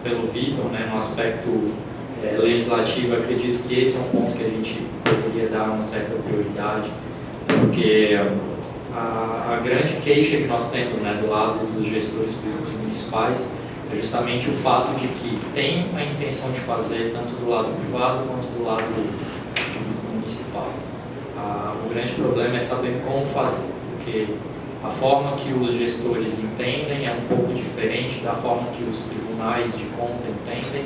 pelo Vitor, né, no aspecto legislativo, acredito que esse é um ponto que a gente poderia dar uma certa prioridade, porque a grande queixa que nós temos, né, do lado dos gestores públicos municipais é justamente o fato de que tem a intenção de fazer tanto do lado privado quanto do lado municipal. O grande problema é saber como fazer, porque a forma que os gestores entendem é um pouco diferente da forma que os tribunais de conta entendem,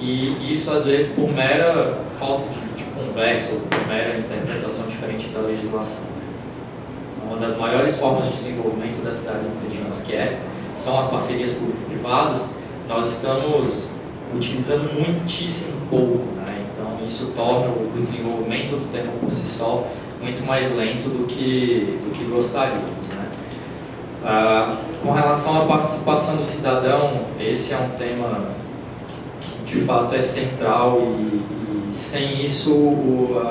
e isso às vezes por mera falta de conversa ou por mera interpretação diferente da legislação. Uma das maiores formas de desenvolvimento das cidades inteligentes são as parcerias público-privadas. Nós estamos utilizando muitíssimo pouco, né? Então isso torna o desenvolvimento do tema por si só muito mais lento do que gostaríamos, né? Com relação à participação do cidadão, esse é um tema que de fato é central e sem isso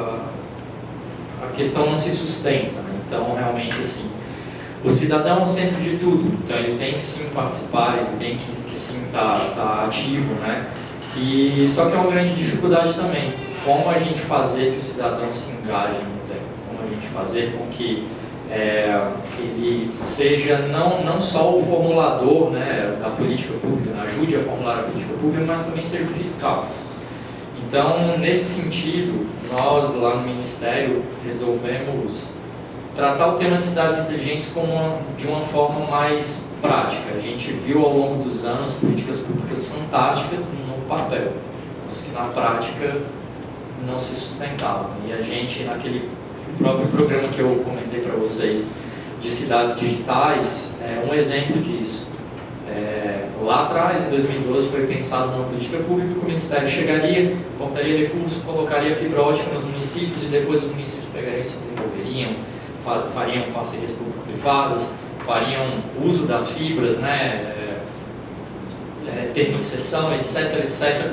a questão não se sustenta, né? Então realmente assim, o cidadão é o centro de tudo, então ele tem que sim participar, ele tem que sim estar ativo, né? E só que é uma grande dificuldade também, como a gente fazer que o cidadão se engaje no tema, como a gente fazer com que ele seja não só o formulador, né, da política pública, né, ajude a formular a política pública, mas também seja o fiscal. Então, nesse sentido, nós lá no Ministério resolvemos tratar o tema de cidades inteligentes de uma forma mais prática. A gente viu ao longo dos anos políticas públicas fantásticas no papel, mas que na prática não se sustentavam. E a gente, naquele próprio programa que eu comentei para vocês, de cidades digitais, é um exemplo disso. Lá atrás, em 2012, foi pensado numa política pública que o Ministério chegaria, aportaria recursos, colocaria fibra ótica nos municípios e depois os municípios pegariam e se desenvolveriam, fariam parcerias público-privadas, fariam uso das fibras, né, termo de cessão, etc, etc.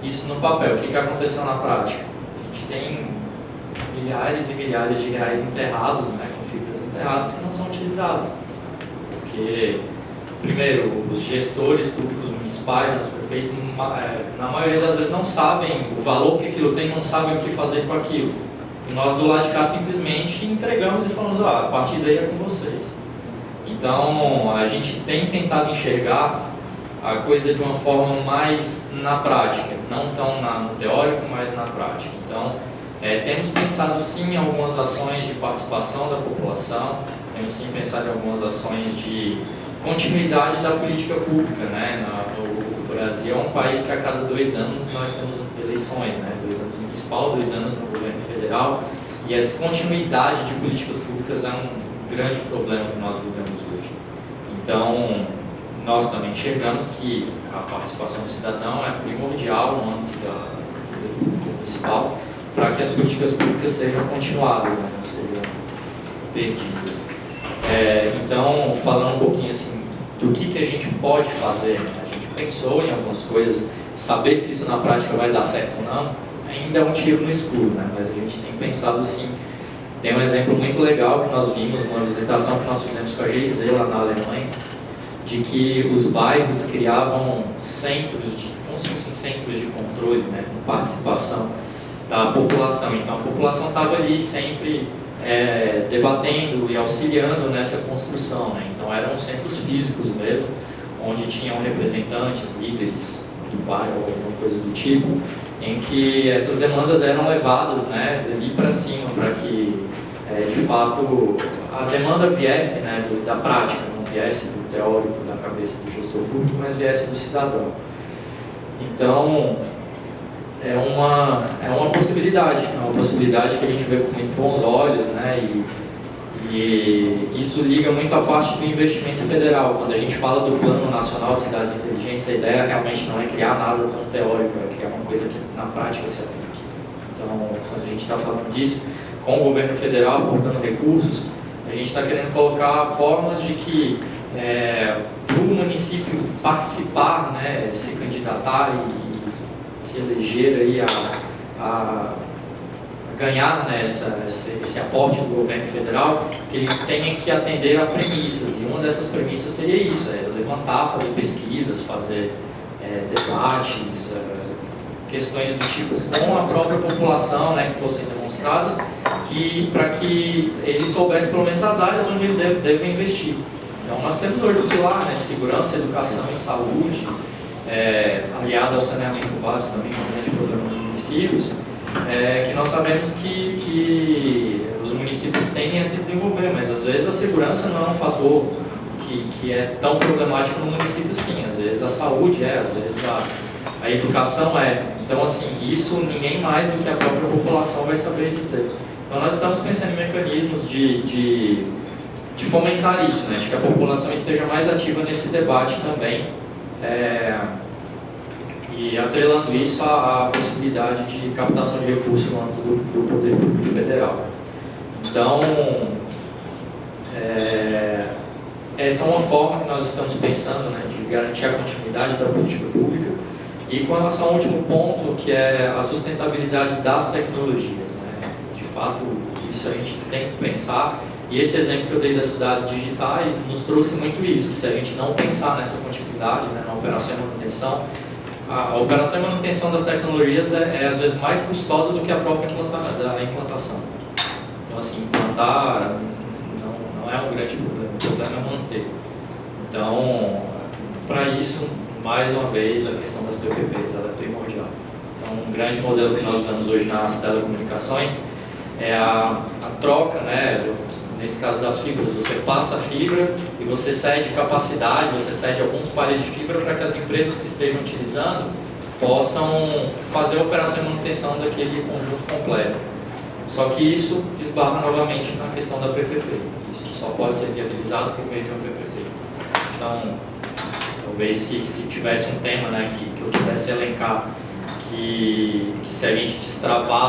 Isso no papel. O que aconteceu na prática? A gente tem milhares e milhares de reais enterrados, né, com fibras enterradas que não são utilizadas. Porque, primeiro, os gestores públicos municipais, os prefeitos, na maioria das vezes não sabem o valor que aquilo tem, não sabem o que fazer com aquilo. E nós do lado de cá simplesmente entregamos e falamos, a partir daí é com vocês. Então, a gente tem tentado enxergar a coisa de uma forma mais na prática, não tão no teórico, mas na prática. Então, temos pensado sim em algumas ações de participação da população, temos sim pensado em algumas ações de continuidade da política pública, né? O Brasil é um país que a cada 2 anos nós temos eleições, né? 2 anos no municipal, 2 anos no governo federal, e a descontinuidade de políticas públicas é um grande problema que nós vivemos hoje. Então, nós também enxergamos que a participação do cidadão é primordial no âmbito do municipal para que as políticas públicas sejam continuadas, né? Não sejam perdidas. Então, falando um pouquinho assim, do que a gente pode fazer, né? A gente pensou em algumas coisas, saber se isso na prática vai dar certo ou não, ainda é um tiro no escuro, né? Mas a gente tem pensado sim. Tem um exemplo muito legal que nós vimos numa visitação que nós fizemos com a GIZ lá na Alemanha, de que os bairros criavam centros de controle, né? Com participação da população. Então a população estava ali sempre debatendo e auxiliando nessa construção, né? Então eram centros físicos mesmo, onde tinham representantes, líderes do bairro ou alguma coisa do tipo, em que essas demandas eram levadas, né, dali para cima, para que de fato a demanda viesse, né, da prática, não viesse do teórico, da cabeça do gestor público, mas viesse do cidadão. Então é uma possibilidade que a gente vê com muito bons olhos, né? E isso liga muito à parte do investimento federal. Quando a gente fala do Plano Nacional de Cidades Inteligentes, a ideia realmente não é criar nada tão teórico, é criar uma coisa que na prática se aplique. Então, quando a gente está falando disso, com o governo federal aportando recursos, a gente está querendo colocar formas de que para o município participar, né, se candidatar e se eleger aí a ganhar, né, esse aporte do governo federal, que ele tenha que atender a premissas, e uma dessas premissas seria isso, levantar, fazer pesquisas, fazer debates, questões do tipo com a própria população, né, que fossem demonstradas, e para que ele soubesse pelo menos as áreas onde ele deve investir. Então nós temos hoje o pilar, né, de segurança, educação e saúde, aliado ao saneamento básico também, que é um grande problema nos municípios, que nós sabemos que os municípios tendem a se desenvolver, mas às vezes a segurança não é um fator que é tão problemático no município assim, às vezes a saúde às vezes a educação Então assim, isso ninguém mais do que a própria população vai saber dizer. Então nós estamos pensando em mecanismos de fomentar isso, né, de que a população esteja mais ativa nesse debate também, e atrelando isso à possibilidade de captação de recursos no âmbito do Poder Público Federal. Então, essa é uma forma que nós estamos pensando, né, de garantir a continuidade da política pública. E com relação ao último ponto, que é a sustentabilidade das tecnologias, né? De fato, isso a gente tem que pensar. E esse exemplo que eu dei das cidades digitais nos trouxe muito isso, que se a gente não pensar nessa continuidade, né, na operação e manutenção, a operação e manutenção das tecnologias às vezes mais custosa do que a própria implantação. Então assim, implantar não é um grande problema, o problema é manter. Então, para isso, mais uma vez, a questão das PPPs ela é primordial. Então, um grande modelo que nós usamos hoje nas telecomunicações é a troca, né? Nesse caso das fibras, você passa a fibra e você cede capacidade, você cede alguns pares de fibra para que as empresas que estejam utilizando possam fazer a operação e manutenção daquele conjunto completo. Só que isso esbarra novamente na questão da PPP. Isso só pode ser viabilizado por meio de uma PPP. Então, talvez se tivesse um tema, né, que eu pudesse elencar que se a gente destravar